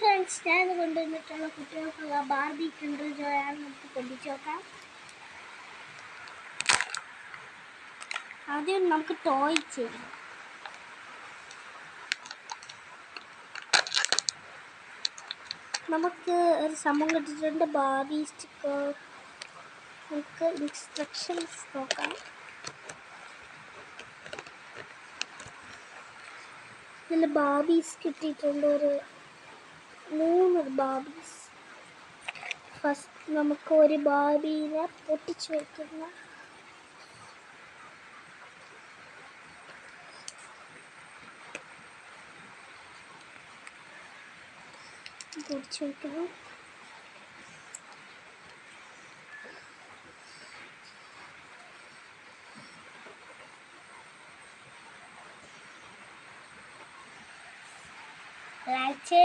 Friends, ഞാൻ കൊണ്ടുവന്നിട്ടുള്ള കുട്ടികൾക്കുള്ള ബാർബി കിൻഡർ ജോയാണ്. നമുക്ക് പൊട്ടിച്ച് നോക്കാം. ആദ്യം നമുക്ക് ടോയ് ചെയ്യാം. നമുക്ക് ഒരു സംഭവം കിട്ടിയിട്ടുണ്ട്, ബാർബി സ്റ്റിക്കർ. നമുക്ക് ഇൻസ്ട്രക്ഷൻസ് നോക്കാം. ഇതിൽ ബാർബീസ് കിട്ടിയിട്ടുണ്ട്, ഒരു 3 ബാർബീസ്. ഫസ്റ്റ് നമുക്ക് ഒരു ബാർബീനെ പൊട്ടിച്ചു വയ്ക്കുന്ന പൊടിച്ചു വയ്ക്കണം. ലൈക്ക്